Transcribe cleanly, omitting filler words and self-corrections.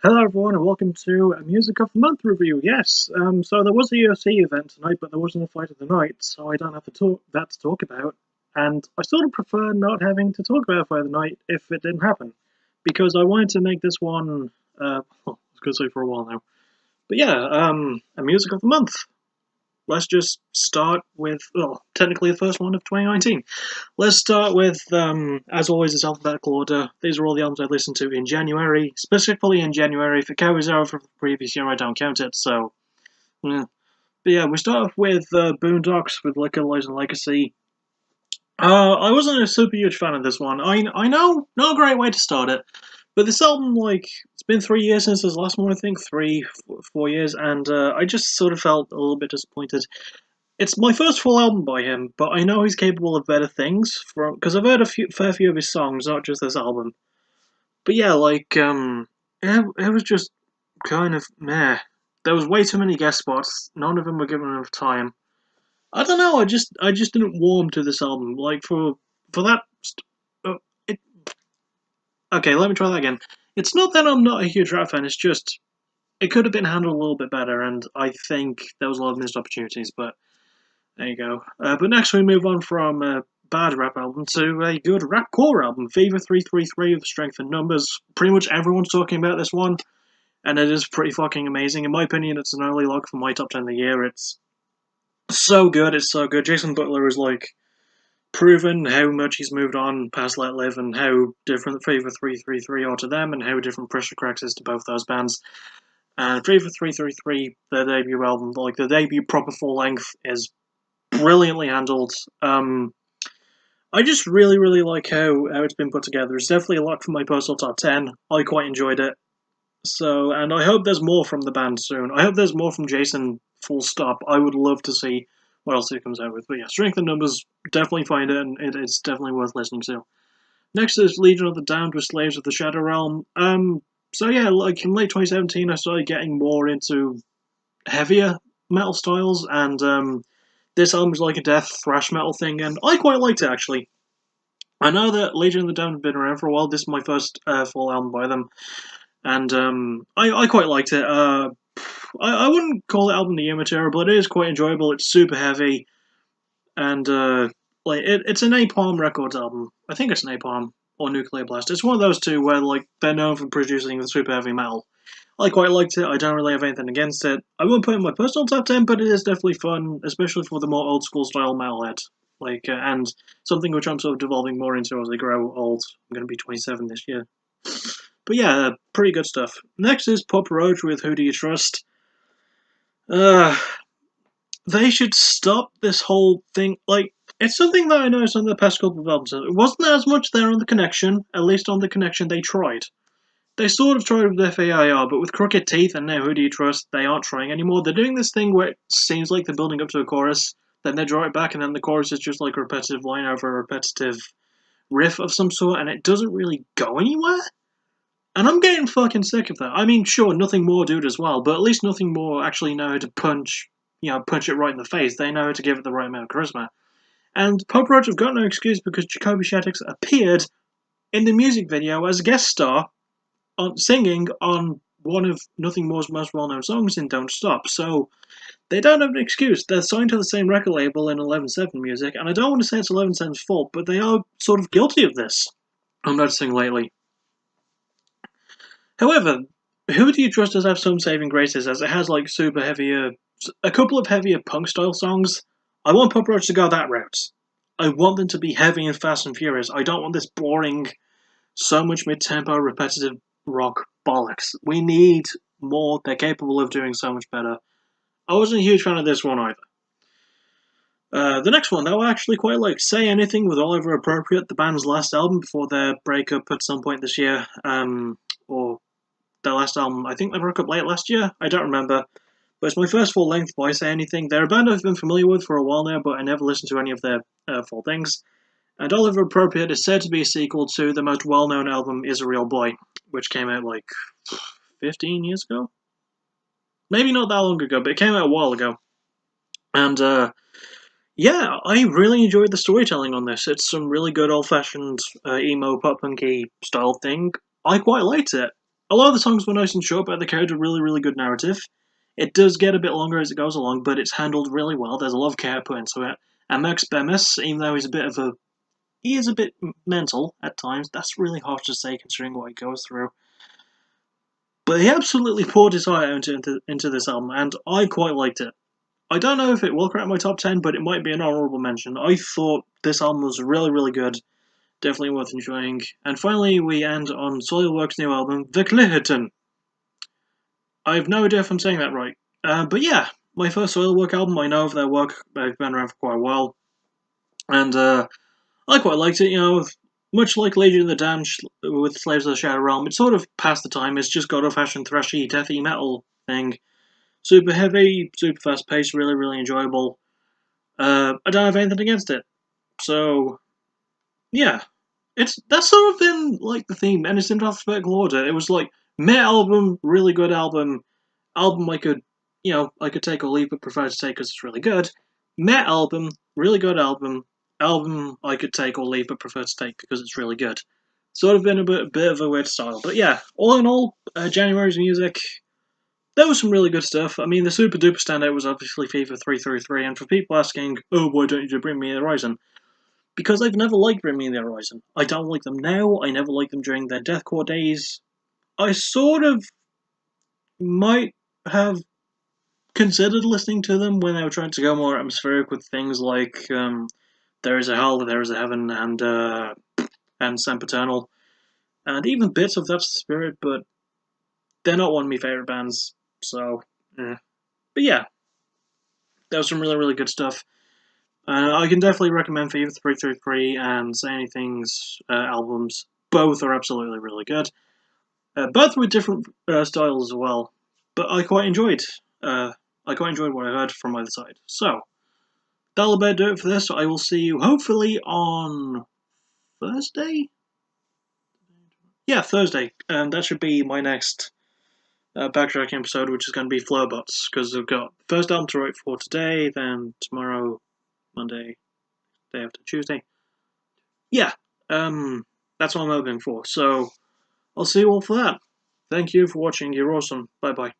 Hello everyone and welcome to a Music of the Month review. Yes, so there was a UFC event tonight, but there wasn't a fight of the night, so I don't have that to talk about. And I sort of prefer not having to talk about a fight of the night if it didn't happen, because I wanted to make this one, I was going to say for a while now. But yeah, a Music of the Month. Let's just start with, well, technically the first one of 2019. Let's start with, as always, it's alphabetical order. These are all the albums I listened to in January, specifically in January. If it carries over from the previous year, I don't count it, so... Yeah. But yeah, we start off with Boondocks with Liquor, Lies and Legacy. I wasn't a super huge fan of this one. I know, not a great way to start it, but this album, like, it's been 3 years since his last one, I think, 4 years, and I just sort of felt a little bit disappointed. It's my first full album by him, but I know he's capable of better things, because I've heard fair few of his songs, not just this album. But yeah, like, it was just kind of meh. There was way too many guest spots, none of them were given enough time. I don't know, I just didn't warm to this album. Like, for that... it, okay, let me try that again. It's not that I'm not a huge rap fan, it's just... It could have been handled a little bit better, and I think there was a lot of missed opportunities, but... There you go. But next we move on from a bad rap album to a good rap core album, Fever 333 of Strength in Numbers. Pretty much everyone's talking about this one, and it is pretty fucking amazing. In my opinion, it's an early lock for my top 10 of the year. It's so good, it's so good. Jason Butler is like proven how much he's moved on past Let Live and how different Fever 333 are to them and how different Pressure Cracks is to both those bands. And Fever 333, their debut album, like the debut proper full length, is brilliantly handled. I just really, really like how it's been put together. It's definitely a lock for my personal top 10. I quite enjoyed it. So, and I hope there's more from the band soon. I hope there's more from Jason, full stop. I would love to see what else he comes out with. But yeah, Strength in Numbers, definitely find it, and it's definitely worth listening to. Next is Legion of the Damned with Slaves of the Shadow Realm. So yeah, like in late 2017, I started getting more into heavier metal styles, and this album's like a death thrash metal thing, and I quite liked it, actually. I know that Legion of the Damned have been around for a while. This is my first full album by them, and I quite liked it. I wouldn't call it album of the year material, but it is quite enjoyable. It's super heavy, and like it's a Napalm Records album. I think it's Napalm or Nuclear Blast. It's one of those two where like they're known for producing the super heavy metal. I quite liked it. I don't really have anything against it. I won't put it in my personal top 10, but it is definitely fun, especially for the more old school style metalhead. Like, and something which I'm sort of devolving more into as I grow old. I'm going to be 27 this year. But yeah, pretty good stuff. Next is Pop Roach with Who Do You Trust? They should stop this whole thing. Like, it's something that I noticed on the past couple of albums. It wasn't as much there on The Connection. At least on The Connection, they tried. They sort of tried with FAIR, but with Crooked Teeth and now Who Do You Trust, they aren't trying anymore. They're doing this thing where it seems like they're building up to a chorus, then they draw it back, and then the chorus is just like a repetitive line over a repetitive riff of some sort, and it doesn't really go anywhere. And I'm getting fucking sick of that. I mean, sure, Nothing More do it as well, but at least Nothing More actually know how to punch it right in the face. They know how to give it the right amount of charisma. And Pop Roach have got no excuse because Jacoby Shaddix appeared in the music video as a guest star singing on one of Nothing More's most well-known songs in Don't Stop, so they don't have an excuse. They're signed to the same record label in 11/7 Music, and I don't want to say it's 11/7's fault, but they are sort of guilty of this, I'm noticing lately. However, Who Do You Trust does have some saving graces, as it has like a couple of heavier punk-style songs. I want Pop Roach to go that route. I want them to be heavy and fast and furious. I don't want this boring, so much mid-tempo, repetitive rock bollocks. We need more. They're capable of doing so much better. I wasn't a huge fan of this one either. The next one, though, I actually quite like. Say Anything with Oliver Appropriate, the band's last album before their breakup at some point this year. Or their last album. I think they broke up late last year. I don't remember. But it's my first full length by Say Anything. They're a band I've been familiar with for a while now, but I never listened to any of their full things. And Oliver Appropriate is said to be a sequel to the most well-known album, Is a Real Boy, which came out like 15 years ago? Maybe not that long ago, but it came out a while ago. And yeah, I really enjoyed the storytelling on this. It's some really good old-fashioned emo pop-punky style thing. I quite liked it. A lot of the songs were nice and short, but they carried a really, really good narrative. It does get a bit longer as it goes along, but it's handled really well. There's a lot of care put into it. And Max Bemis, even though he is a bit mental at times. That's really hard to say considering what he goes through. But he absolutely poured his heart out into this album, and I quite liked it. I don't know if it will crack my top 10, but it might be an honourable mention. I thought this album was really, really good. Definitely worth enjoying. And finally, we end on Soilwork's new album, Verkligheten. I have no idea if I'm saying that right. But yeah, my first Soilwork album. I know of their work. They've been around for quite a while. And I quite liked it, much like Legion of the Damned with Slaves of the Shadow Realm. It's sort of past the time. It's just got old-fashioned thrashy, deathy metal thing. Super heavy, super fast-paced, really, really enjoyable. I don't have anything against it. So, yeah. That's sort of been, like, the theme, and it's in alphabetical order. It was, like, meh album, really good album, album I could take or leave, but prefer to take because it's really good. Meh album, really good album, album I could take or leave, but prefer to take because it's really good. Sort of been a bit of a weird style, but yeah, all in all, January's music, there was some really good stuff. I mean, the super duper standout was obviously FIFA 333, and for people asking, oh, why don't you bring me the Horizon? Because I've never liked Bring Me the Horizon. I don't like them now, I never liked them during their deathcore days. I sort of might have considered listening to them when they were trying to go more atmospheric with things like There Is a Hell, There Is a Heaven, and Sempiternal, and even bits of That's the Spirit, but they're not one of my favourite bands, so, But yeah, that was some really, really good stuff. I can definitely recommend FIFA 333 and Say Anything's albums. Both are absolutely really good. Both with different styles as well, but I quite enjoyed. What I heard from either side. So that'll about do it for this. I will see you hopefully on Thursday. Yeah, Thursday, and that should be my next backtracking episode, which is going to be Flowbots, because I've got the first album to write for today, then tomorrow, Monday, day after Tuesday. Yeah, that's what I'm hoping for. So I'll see you all for that. Thank you for watching. You're awesome. Bye bye.